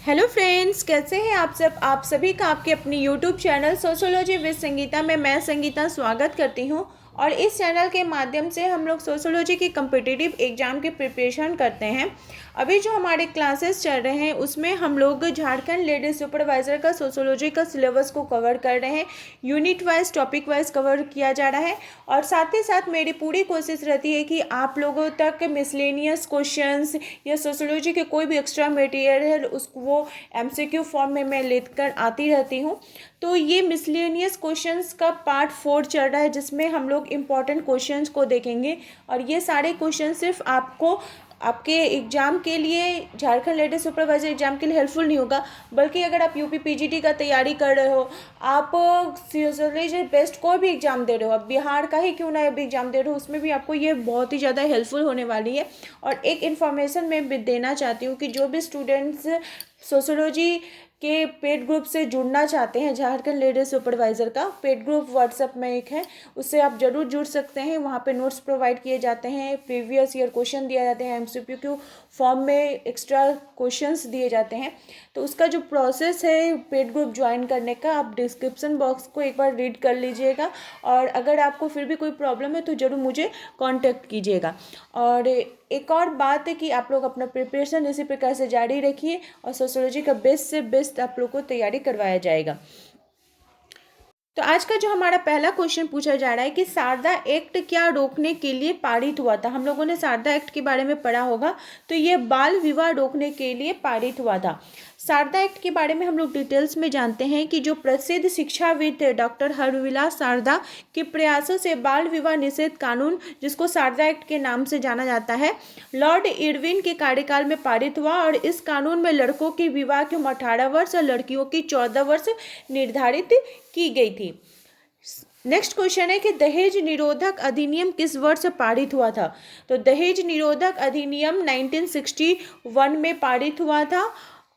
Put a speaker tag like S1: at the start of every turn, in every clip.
S1: Hello friends, कैसे हैं आप सब। आप सभी का आपके अपनी YouTube channel sociology with Sangeeta में मैं संगीता स्वागत करती हूं। और इस चैनल के माध्यम से हम लोग सोशियोलॉजी की कम्पिटिटिव एग्ज़ाम की प्रिपरेशन करते हैं। अभी जो हमारे क्लासेस चल रहे हैं उसमें हम लोग झारखंड लेडी सुपरवाइज़र का सोशियोलॉजी का सिलेबस को कवर कर रहे हैं। Unit wise topic wise cover किया जा रहा है। और साथ ही साथ मेरी पूरी कोशिश रहती है कि आप लोगों तक मिसलेनियस क्वेश्चंस या सोशियोलॉजी के कोई भी एक्स्ट्रा मटेरियल उसको वो एमसीक्यू फॉर्म में मैं लेकर आती रहती हूँ। तो ये मिसलेनियस क्वेश्चंस का पार्ट 4 चल रहा है जिसमें हम लोग इम्पॉर्टेंट क्वेश्चंस को देखेंगे। और ये सारे क्वेश्चन सिर्फ आपको आपके एग्ज़ाम के लिए, झारखंड लेडी सुपरवाइजर एग्ज़ाम के लिए हेल्पफुल नहीं होगा, बल्कि अगर आप यूपी पीजीटी का तैयारी कर रहे हो, आप सोशियोलॉजी बेस्ट कोई भी एग्ज़ाम दे रहे हो, आप बिहार का ही क्यों ना भी एग्ज़ाम दे रहे हो, उसमें भी आपको ये बहुत ही ज़्यादा हेल्पफुल होने वाली है। और एक इन्फॉर्मेशन मैं भी देना चाहती हूँ कि जो भी स्टूडेंट्स सोशियोलॉजी के पेड ग्रुप से जुड़ना चाहते हैं, झारखंड लेडी सुपरवाइज़र का पेड ग्रुप व्हाट्सएप में एक है, उससे आप ज़रूर जुड़ सकते हैं। वहाँ पे नोट्स प्रोवाइड किए जाते हैं, प्रीवियस ईयर क्वेश्चन दिए जाते हैं, एमसीक्यू फॉर्म में एक्स्ट्रा क्वेश्चंस दिए जाते हैं। तो उसका जो प्रोसेस है पेड ग्रुप ज्वाइन करने का, आप डिस्क्रिप्शन बॉक्स को एक बार रीड कर लीजिएगा। और अगर आपको फिर भी कोई प्रॉब्लम है तो ज़रूर मुझे कॉन्टेक्ट कीजिएगा। और एक और बात है कि आप लोग अपना प्रिपरेशन इसी प्रकार से जारी रखिए और सोशियोलॉजी का बेस्ट से बेस्ट आप लोग को तैयारी करवाया जाएगा। तो आज का जो हमारा पहला क्वेश्चन पूछा जा रहा है कि शारदा एक्ट क्या रोकने के लिए पारित हुआ था। हम लोगों ने शारदा एक्ट के बारे में पढ़ा होगा। तो ये बाल विवाह रोकने के लिए पारित हुआ था। शारदा एक्ट के बारे में हम लोग डिटेल्स में जानते हैं कि जो प्रसिद्ध शिक्षाविद डॉक्टर हरविलास शारदा के प्रयासों से बाल विवाह निषेध कानून, जिसको शारदा एक्ट के नाम से जाना जाता है, लॉर्ड इरविन के कार्यकाल में पारित हुआ। और इस कानून में लड़कों की विवाह की उम्र 18 वर्ष और लड़कियों की 14 वर्ष निर्धारित की गई थी। नेक्स्ट क्वेश्चन है कि दहेज निरोधक अधिनियम किस वर्ष पारित हुआ था। तो दहेज निरोधक अधिनियम 1961 में पारित हुआ था।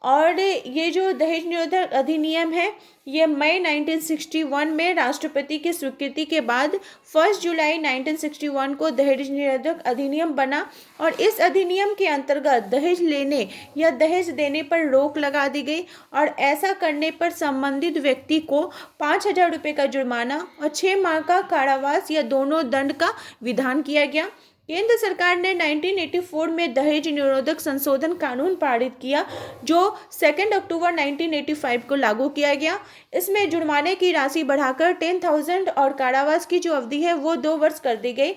S1: और ये जो दहेज निरोधक अधिनियम है ये मई 1961 में राष्ट्रपति की स्वीकृति के बाद 1 जुलाई 1961 को दहेज निरोधक अधिनियम बना। और इस अधिनियम के अंतर्गत दहेज लेने या दहेज देने पर रोक लगा दी गई। और ऐसा करने पर संबंधित व्यक्ति को 5,000 रुपये का जुर्माना और 6 माह का कारावास या दोनों दंड का विधान किया गया। केंद्र सरकार ने 1984 में दहेज निरोधक संशोधन कानून पारित किया, जो 2 अक्टूबर 1985 को लागू किया गया। इसमें जुर्माने की राशि बढ़ाकर 10,000 और कारावास की जो अवधि है वो 2 वर्ष कर दी गई।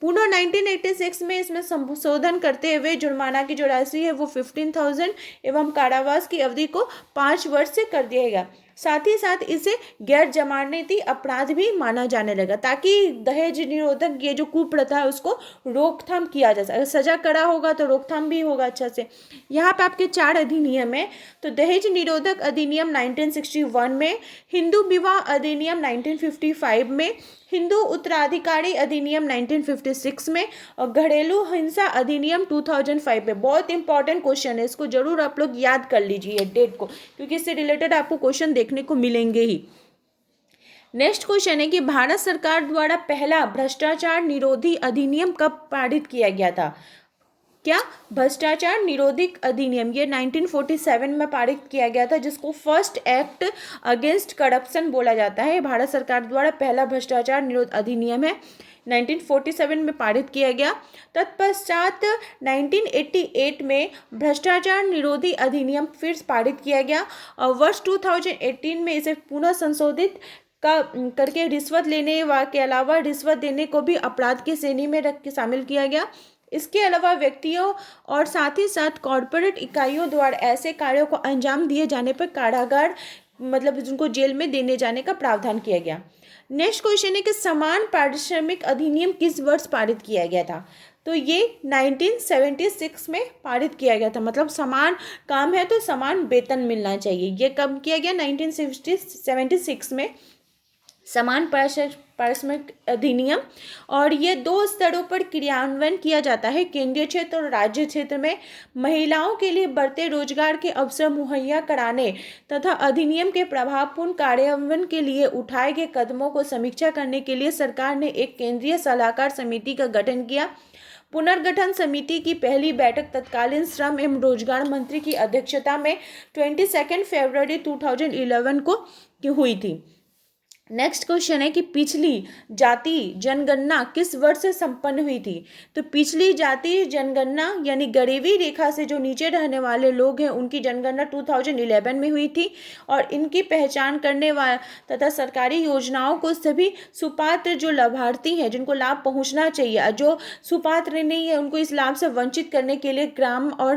S1: पुनः 1986 में इसमें संशोधन करते हुए जुर्माना की जो राशि है वो 15,000 एवं कारावास की अवधि को 5 वर्ष से कर दिया गया। साथ ही साथ इसे गैर जमानती अपराध भी माना जाने लगा, ताकि दहेज निरोधक ये जो कुप्रथा है उसको रोकथाम किया जा सके। सजा कड़ा होगा तो रोकथाम भी होगा अच्छा से। यहाँ पे आपके 4 अधिनियम है। तो दहेज निरोधक अधिनियम 1961 में, हिंदू विवाह अधिनियम 1955 में, हिंदू उत्तराधिकारी अधिनियम 1956 में, और घरेलू हिंसा अधिनियम 2005 में। बहुत इंपॉर्टेंट क्वेश्चन है, इसको जरूर आप लोग याद कर लीजिए डेट को, क्योंकि इससे रिलेटेड आपको क्वेश्चन देखने को मिलेंगे ही। नेक्स्ट क्वेश्चन है कि भारत सरकार द्वारा पहला भ्रष्टाचार निरोधी अधिनियम कब पारित किया गया था। क्या भ्रष्टाचार निरोधी अधिनियम ये 1947 में पारित किया गया था, जिसको फर्स्ट एक्ट अगेंस्ट करप्शन बोला जाता है। भारत सरकार द्वारा पहला भ्रष्टाचार निरोध अधिनियम है, 1947 में पारित किया गया। तत्पश्चात 1988 में भ्रष्टाचार निरोधी अधिनियम फिर पारित किया गया और वर्ष 2018 में इसे पुनः संशोधित करके रिश्वत लेने के अलावा रिश्वत देने को भी अपराध की श्रेणी में रख के शामिल किया गया। इसके अलावा व्यक्तियों और साथ ही साथ कॉरपोरेट इकाइयों द्वारा ऐसे कार्यों को अंजाम दिए जाने पर कारागार मतलब उनको जेल में देने जाने का प्रावधान किया गया। नेक्स्ट क्वेश्चन है कि समान पारिश्रमिक अधिनियम किस वर्ष पारित किया गया था। तो ये 1976 में पारित किया गया था। मतलब समान काम है तो समान वेतन मिलना चाहिए। ये कब किया गया, 1976 में समान पारिश्रमिक अधिनियम। और ये 2 स्तरों पर क्रियान्वयन किया जाता है, केंद्रीय क्षेत्र और राज्य क्षेत्र में। महिलाओं के लिए बढ़ते रोजगार के अवसर मुहैया कराने तथा अधिनियम के प्रभावपूर्ण कार्यान्वयन के लिए उठाए गए कदमों को समीक्षा करने के लिए सरकार ने एक केंद्रीय सलाहकार समिति का गठन किया। पुनर्गठन समिति की पहली बैठक तत्कालीन श्रम एवं रोजगार मंत्री की अध्यक्षता में 22 फरवरी 2011 को हुई थी। नेक्स्ट क्वेश्चन है कि पिछली जाति जनगणना किस वर्ष से संपन्न हुई थी। तो पिछली जाति जनगणना यानी गरीबी रेखा से जो नीचे रहने वाले लोग हैं उनकी जनगणना 2011 में हुई थी और इनकी पहचान करने वाला तथा सरकारी योजनाओं को सभी सुपात्र जो लाभार्थी हैं जिनको लाभ पहुंचना चाहिए, जो सुपात्र नहीं है उनको इस लाभ से वंचित करने के लिए ग्राम और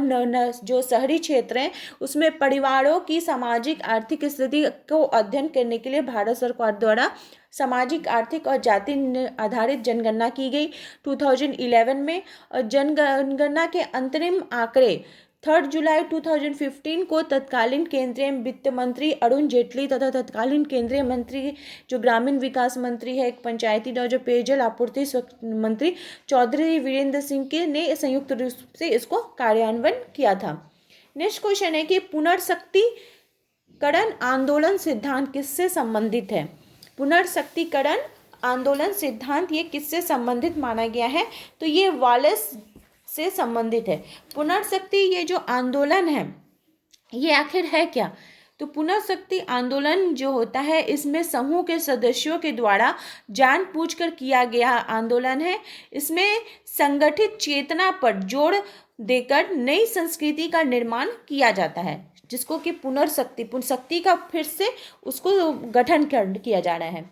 S1: जो शहरी क्षेत्र हैं उसमें परिवारों की सामाजिक आर्थिक स्थिति को अध्ययन करने के लिए भारत सरकार द्वारा सामाजिक आर्थिक और जाति आधारित जनगणना की गई 2011 में। और जनगणना के अंतरिम आंकड़े 3 जुलाई 2015 को तत्कालीन केंद्रीय वित्त मंत्री अरुण जेटली तथा तत्कालीन केंद्रीय मंत्री जो ग्रामीण विकास मंत्री है, पंचायती राज और पेयजल आपूर्ति मंत्री चौधरी वीरेंद्र सिंह के ने संयुक्त रूप से इसको कार्यान्वयन किया था। नेक्स्ट क्वेश्चन है कि पुनर्शक्तिकरण आंदोलन सिद्धांत किससे संबंधित है। पुनर्शक्तिकरण आंदोलन सिद्धांत ये किससे संबंधित माना गया है। तो ये वालेस से संबंधित है। पुनर्शक्ति ये जो आंदोलन है ये आखिर है क्या। तो पुनर्शक्ति आंदोलन जो होता है इसमें समूह के सदस्यों के द्वारा जानबूझकर किया गया आंदोलन है। इसमें संगठित चेतना पर जोर देकर नई संस्कृति का निर्माण किया जाता है जिसको कि पुनर्शक्ति का फिर से उसको गठन किया जा रहा है।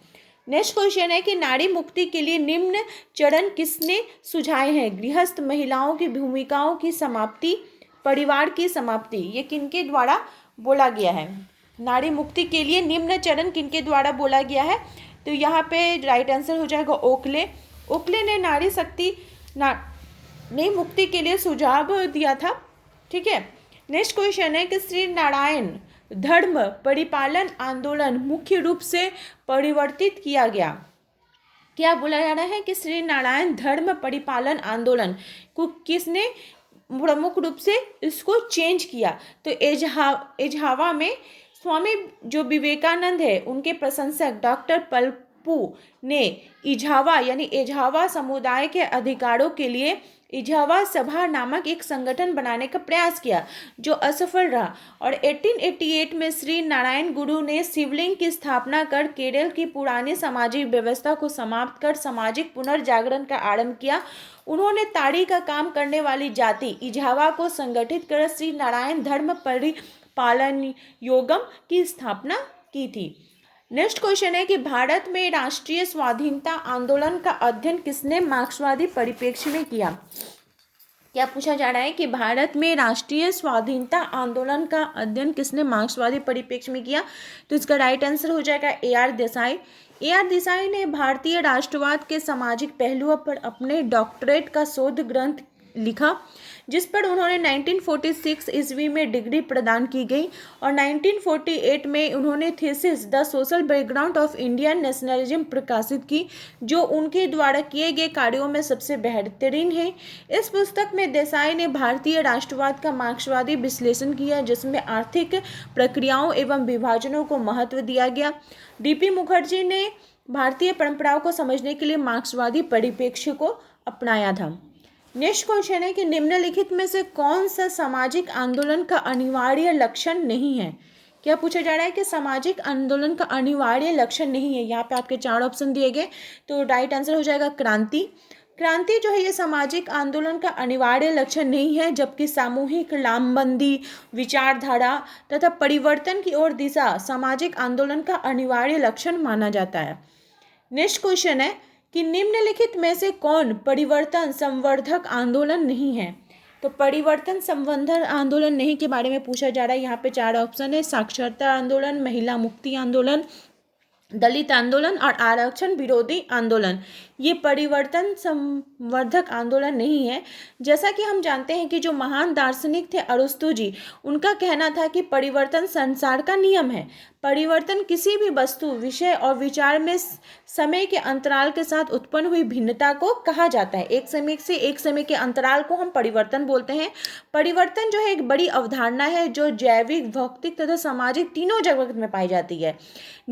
S1: नेक्स्ट क्वेश्चन है कि नारी मुक्ति के लिए निम्न चरण किसने सुझाए हैं। गृहस्थ महिलाओं की भूमिकाओं की समाप्ति, परिवार की समाप्ति, ये किनके द्वारा बोला गया है। नारी मुक्ति के लिए निम्न चरण किनके द्वारा बोला गया है। तो यहाँ पे राइट आंसर हो जाएगा ओकले ने नारी मुक्ति के लिए सुझाव दिया था। ठीक है। नेक्स्ट क्वेश्चन है कि श्री नारायण धर्म परिपालन आंदोलन मुख्य रूप से परिवर्तित किया गया। क्या बोला जा रहा है कि श्री नारायण धर्म परिपालन आंदोलन को किसने प्रमुख रूप से इसको चेंज किया। तो एझावा में स्वामी जो विवेकानंद है उनके प्रशंसक डॉक्टर पल्पू ने एझावा समुदाय के अधिकारों के लिए एझावा सभा नामक एक संगठन बनाने का प्रयास किया जो असफल रहा। और 1888 में श्री नारायण गुरु ने शिवलिंग की स्थापना कर केरल की पुरानी सामाजिक व्यवस्था को समाप्त कर सामाजिक पुनर्जागरण का आरंभ किया। उन्होंने ताड़ी का काम करने वाली जाति एझावा को संगठित कर श्री नारायण धर्म परिपालन योगम की स्थापना की थी। नेक्स्ट क्वेश्चन है कि भारत में राष्ट्रीय स्वाधीनता आंदोलन का अध्ययन किसने मार्क्सवादी परिप्रेक्ष्य में किया। क्या पूछा जा रहा है कि भारत में राष्ट्रीय स्वाधीनता आंदोलन का अध्ययन किसने मार्क्सवादी परिप्रेक्ष्य में किया। तो इसका राइट आंसर हो जाएगा AR देसाई ने भारतीय राष्ट्रवाद के सामाजिक पहलुओं पर अपने डॉक्टरेट का शोध ग्रंथ लिखा जिस पर उन्होंने 1946 ईस्वी में डिग्री प्रदान की गई और 1948 में उन्होंने thesis the social background of Indian nationalism प्रकाशित की जो उनके द्वारा किए गए कार्यों में सबसे बेहतरीन है। इस पुस्तक में देसाई ने भारतीय राष्ट्रवाद का मार्क्सवादी विश्लेषण किया जिसमें आर्थिक प्रक्रियाओं एवं विभाजनों को महत्व दिया गया। DP मुखर्जी ने भारतीय परंपराओं को समझने के लिए मार्क्सवादी परिप्रेक्ष्य को अपनाया था। नेक्स्ट क्वेश्चन है कि निम्नलिखित में से कौन सा सामाजिक आंदोलन का अनिवार्य लक्षण नहीं है। क्या पूछा जा रहा है कि सामाजिक आंदोलन का अनिवार्य लक्षण नहीं है। यहाँ पे आपके 4 ऑप्शन दिए गए तो राइट आंसर हो जाएगा क्रांति जो है ये सामाजिक आंदोलन का अनिवार्य लक्षण नहीं है जबकि सामूहिक लामबंदी विचारधारा तथा परिवर्तन की ओर दिशा सामाजिक आंदोलन का अनिवार्य लक्षण माना जाता है। नेक्स्ट क्वेश्चन है कि निम्नलिखित में से कौन परिवर्तन संवर्धक आंदोलन नहीं है। तो परिवर्तन संवर्धक आंदोलन नहीं के बारे में पूछा जा रहा है। यहाँ पे 4 ऑप्शन है साक्षरता आंदोलन, महिला मुक्ति आंदोलन, दलित आंदोलन और आरक्षण विरोधी आंदोलन। ये परिवर्तन संवर्धक आंदोलन नहीं है। जैसा कि हम जानते हैं कि जो महान दार्शनिक थे अरस्तु जी, उनका कहना था कि परिवर्तन संसार का नियम है। परिवर्तन किसी भी वस्तु, विषय और विचार में समय के अंतराल के साथ उत्पन्न हुई भिन्नता को कहा जाता है। एक समय से एक समय के अंतराल को हम परिवर्तन बोलते हैं। परिवर्तन जो है एक बड़ी अवधारणा है जो जैविक, भौतिक तथा सामाजिक तीनों जगत में पाई जाती है।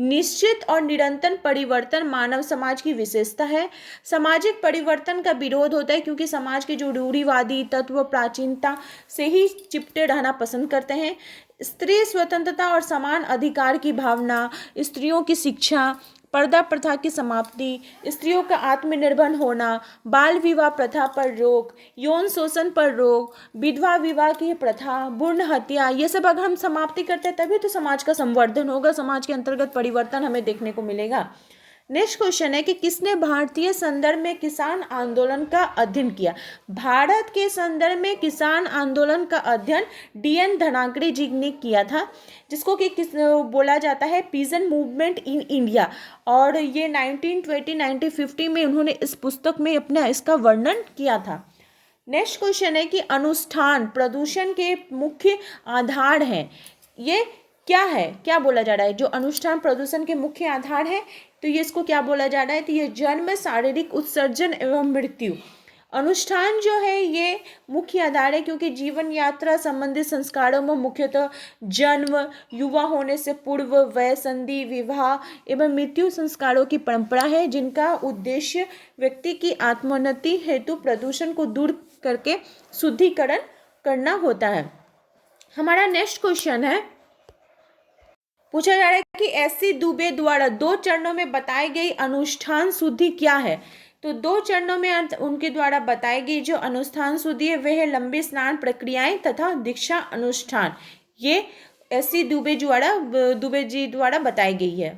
S1: निश्चित और निरंतर परिवर्तन मानव समाज की विशेषता है। सामाजिक परिवर्तन का विरोध होता है क्योंकि समाज के जो रूढ़िवादी तत्व प्राचीनता से ही चिपटे रहना पसंद करते हैं। स्त्री स्वतंत्रता और समान अधिकार की भावना, स्त्रियों की शिक्षा, पर्दा प्रथा की समाप्ति, स्त्रियों का आत्मनिर्भर होना, बाल विवाह प्रथा पर रोक, यौन शोषण पर रोक, विधवा विवाह की प्रथा, भ्रूण हत्या, ये सब अगर हम समाप्ति करते हैं तभी तो समाज का संवर्धन होगा, समाज के अंतर्गत परिवर्तन हमें देखने को मिलेगा। नेक्स्ट क्वेश्चन है कि किसने भारतीय संदर्भ में किसान आंदोलन का अध्ययन किया। भारत के संदर्भ में किसान आंदोलन का अध्ययन D.N. धनागरे जी ने किया था, जिसको कि बोला जाता है पीजन मूवमेंट इन इंडिया, और ये 1920-1950 में उन्होंने इस पुस्तक में अपना इसका वर्णन किया था। नेक्स्ट क्वेश्चन है कि अनुष्ठान प्रदूषण के मुख्य आधार हैं। ये क्या है, क्या बोला जा रहा है? जो अनुष्ठान प्रदूषण के मुख्य आधार है, तो ये इसको क्या बोला जा रहा है? तो ये जन्म, शारीरिक उत्सर्जन एवं मृत्यु। अनुष्ठान जो है ये मुख्य आधार है क्योंकि जीवन यात्रा संबंधित संस्कारों में मुख्यतः जन्म, युवा होने से पूर्व, वयसंधि, विवाह एवं मृत्यु संस्कारों की परंपरा है, जिनका उद्देश्य व्यक्ति की आत्मोन्नति हेतु प्रदूषण को दूर करके शुद्धिकरण करना होता है। हमारा नेक्स्ट क्वेश्चन है, पूछा जा रहा है कि एस.सी. दुबे द्वारा 2 चरणों में बताई गई अनुष्ठान शुद्धि क्या है। तो 2 चरणों में उनके द्वारा बताई गई जो अनुष्ठान शुद्धि है वह है लंबी स्नान प्रक्रियाएं तथा दीक्षा अनुष्ठान। ये एस.सी. दुबे जी द्वारा बताई गई है।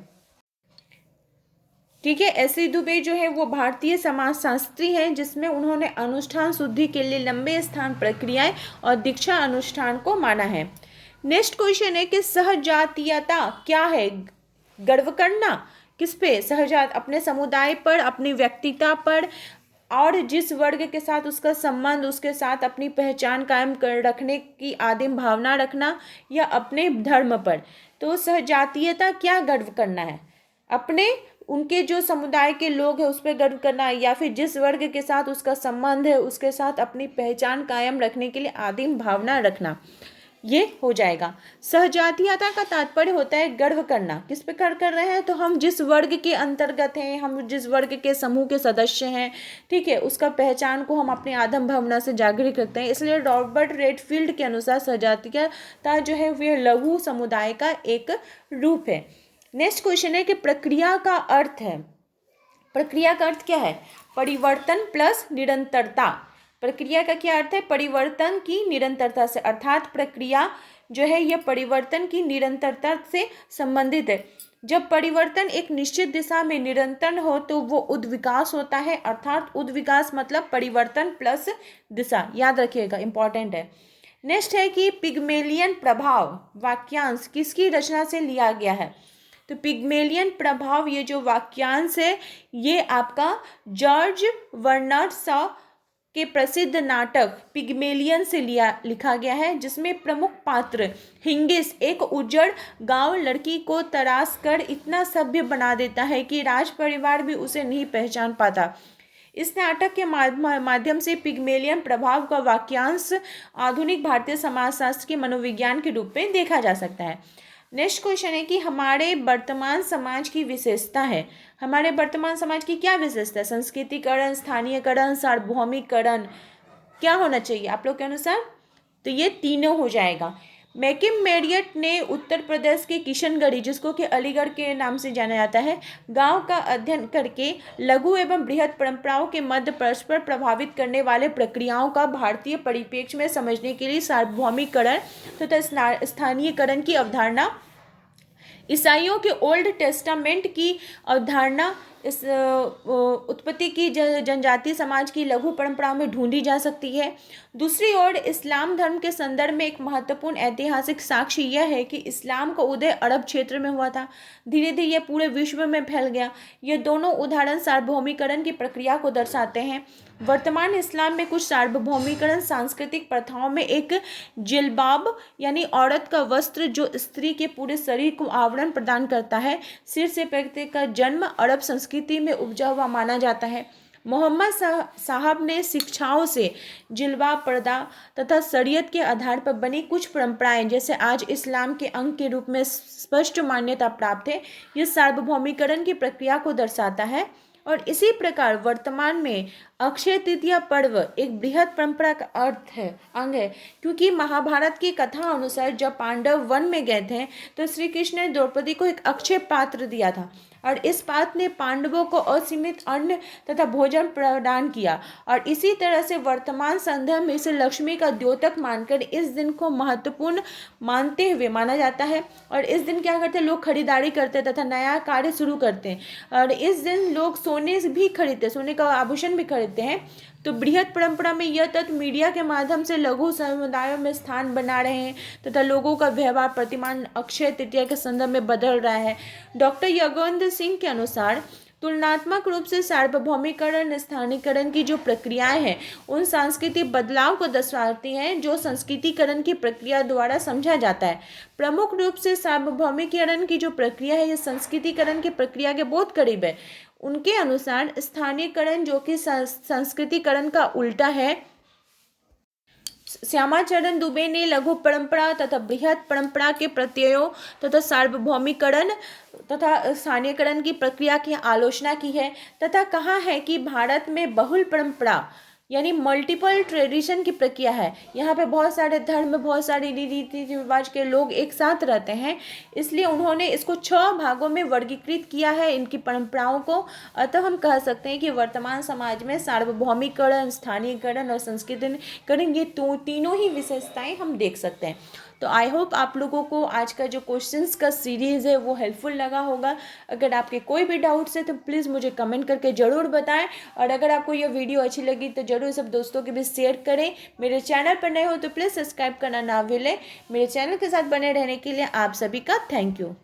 S1: ठीक है, एस.सी. दुबे जो है वो भारतीय समाजशास्त्री हैं, जिसमें उन्होंने अनुष्ठान शुद्धि के लिए लंबे स्नान प्रक्रियाएं और दीक्षा अनुष्ठान को माना है। नेक्स्ट क्वेश्चन है कि सहजातीयता क्या है। गर्व करना किस पे? सहजात, अपने समुदाय पर, अपनी व्यक्तिता पर, और जिस वर्ग के साथ उसका संबंध, उसके साथ अपनी पहचान कायम कर रखने की आदिम भावना रखना, या अपने धर्म पर। तो सहजातीयता क्या गर्व करना है? अपने, उनके जो समुदाय के लोग हैं उस पर गर्व करना है, या फिर जिस वर्ग के साथ उसका संबंध है उसके साथ अपनी पहचान कायम रखने के लिए आदिम भावना रखना, ये हो जाएगा। सहजातीयता का तात्पर्य होता है गर्व करना। किस पे गर्व कर रहे हैं? तो हम जिस वर्ग के अंतर्गत हैं, हम जिस वर्ग के समूह के सदस्य हैं, ठीक है, उसका पहचान को हम अपनी आदिम भावना से जागृत रखते हैं। इसलिए रॉबर्ट रेडफील्ड के अनुसार सहजातीयता जो है वह लघु समुदाय का एक रूप है। नेक्स्ट क्वेश्चन है कि प्रक्रिया का अर्थ है। प्रक्रिया का अर्थ क्या है? परिवर्तन प्लस निरंतरता। प्रक्रिया का क्या अर्थ है? परिवर्तन की निरंतरता से, अर्थात प्रक्रिया जो है यह परिवर्तन की निरंतरता से संबंधित है। जब परिवर्तन एक निश्चित दिशा में निरंतर हो तो वो उद्विकास होता है, अर्थात उद्विकास मतलब परिवर्तन प्लस दिशा, याद रखिएगा, इंपॉर्टेंट है। नेक्स्ट है कि पिग्मेलियन प्रभाव वाक्यांश किसकी रचना से लिया गया है। तो पिग्मेलियन प्रभाव, ये जो वाक्यांश है ये आपका जॉर्ज बर्नार्ड शॉ के प्रसिद्ध नाटक पिग्मेलियन से लिखा गया है, जिसमें प्रमुख पात्र हिंगिस एक उज्जड़ गांव लड़की को तराश कर इतना सभ्य बना देता है कि राज परिवार भी उसे नहीं पहचान पाता। इस नाटक के माध्यम से पिग्मेलियन प्रभाव का वाक्यांश आधुनिक भारतीय समाजशास्त्र के मनोविज्ञान के रूप में देखा जा सकता है। नेक्स्ट क्वेश्चन है कि हमारे वर्तमान समाज की विशेषता है। हमारे वर्तमान समाज की क्या विशेषता है? संस्कृतिकरण, स्थानीयकरण, सार्वभौमिकरण, क्या होना चाहिए आप लोग के अनुसार? तो ये तीनों हो जाएगा। मैकिम मेरियट ने उत्तर प्रदेश के किशनगढ़ी, जिसको कि अलीगढ़ के नाम से जाना जाता है, गांव का अध्ययन करके लघु एवं बृहद परंपराओं के मध्य परस्पर प्रभावित करने वाले प्रक्रियाओं का भारतीय परिप्रेक्ष्य में समझने के लिए सार्वभौमिकरण तथा स्थानीयकरण की अवधारणा, ईसाइयों के ओल्ड टेस्टामेंट की अवधारणा, इस उत्पत्ति की जनजातीय समाज की लघु परंपराओं में ढूंढी जा सकती है। दूसरी ओर इस्लाम धर्म के संदर्भ में एक महत्वपूर्ण ऐतिहासिक साक्ष्य यह है कि इस्लाम का उदय अरब क्षेत्र में हुआ था, धीरे धीरे यह पूरे विश्व में फैल गया। ये दोनों उदाहरण सार्वभौमिकरण की प्रक्रिया को दर्शाते हैं। वर्तमान इस्लाम में कुछ सार्वभौमिकरण सांस्कृतिक प्रथाओं में एक जिल्बाब यानी औरत का वस्त्र जो स्त्री के पूरे शरीर को आवरण प्रदान करता है, सिर से व्यक्ति का जन्म अरब संस्कृति में उपजा हुआ माना जाता है। मोहम्मद साहब ने शिक्षाओं से जिल्बाब, पर्दा तथा शरीयत के आधार पर बनी कुछ परंपराएं जैसे आज इस्लाम के अंग के रूप में स्पष्ट मान्यता प्राप्त है, यह सार्वभौमिकरण की प्रक्रिया को दर्शाता है। और इसी प्रकार वर्तमान में अक्षय तृतीया पर्व एक बृहद परंपरा का अंग है, क्योंकि महाभारत की कथा अनुसार जब पांडव वन में गए थे तो श्री कृष्ण ने द्रौपदी को एक अक्षय पात्र दिया था, और इस पात्र ने पांडवों को असीमित अन्न तथा भोजन प्रदान किया। और इसी तरह से वर्तमान संदर्भ में इसे लक्ष्मी का द्योतक मानकर इस दिन को महत्वपूर्ण मानते हुए माना जाता है। और इस दिन क्या करते हैं, लोग खरीदारी करते हैं तथा नया कार्य शुरू करते हैं। और इस दिन लोग सोने भी खरीदते हैं, सोने का आभूषण भी खरीदते हैं। तो बृहद परंपरा में यह तत्व मीडिया के माध्यम से लघु समुदायों में स्थान बना रहे हैं तथा लोगों का व्यवहार प्रतिमान अक्षय तृतीया के संदर्भ में बदल रहा है। डॉक्टर योगेंद्र सिंह के अनुसार तुलनात्मक रूप से सार्वभौमिकरण स्थानीकरण की जो प्रक्रियाएं हैं उन सांस्कृतिक बदलाव को दर्शाती हैं जो संस्कृतिकरण की प्रक्रिया द्वारा समझा जाता है। प्रमुख रूप से सार्वभौमिकरण की जो प्रक्रिया है यह संस्कृतिकरण की प्रक्रिया के बहुत करीब है। उनके अनुसार स्थानीयकरण जो कि संस्कृतिकरण का उल्टा है। श्यामाचरण दुबे ने लघु परंपरा तथा बृहद परंपरा के प्रत्ययों तथा सार्वभौमिकरण तथा स्थानीयकरण की प्रक्रिया की आलोचना की है तथा कहा है कि भारत में बहुल परंपरा यानी मल्टीपल ट्रेडिशन की प्रक्रिया है। यहाँ पे बहुत सारे धर्म, बहुत सारे रीति रिवाज के लोग एक साथ रहते हैं, इसलिए उन्होंने इसको 6 भागों में वर्गीकृत किया है इनकी परंपराओं को। अतः हम कह सकते हैं कि वर्तमान समाज में सार्वभौमिकरण, स्थानीयकरण और संस्कृतिकरण ये तीनों ही विशेषताएं हम देख सकते हैं। तो आई होप आप लोगों को आज का जो क्वेश्चंस का सीरीज़ है वो हेल्पफुल लगा होगा। अगर आपके कोई भी डाउट्स है तो प्लीज़ मुझे कमेंट करके ज़रूर बताएं, और अगर आपको ये वीडियो अच्छी लगी तो ज़रूर सब दोस्तों के बीच शेयर करें। मेरे चैनल पर नए हो तो प्लीज़ सब्सक्राइब करना ना भूलें। मेरे चैनल के साथ बने रहने के लिए आप सभी का थैंक यू।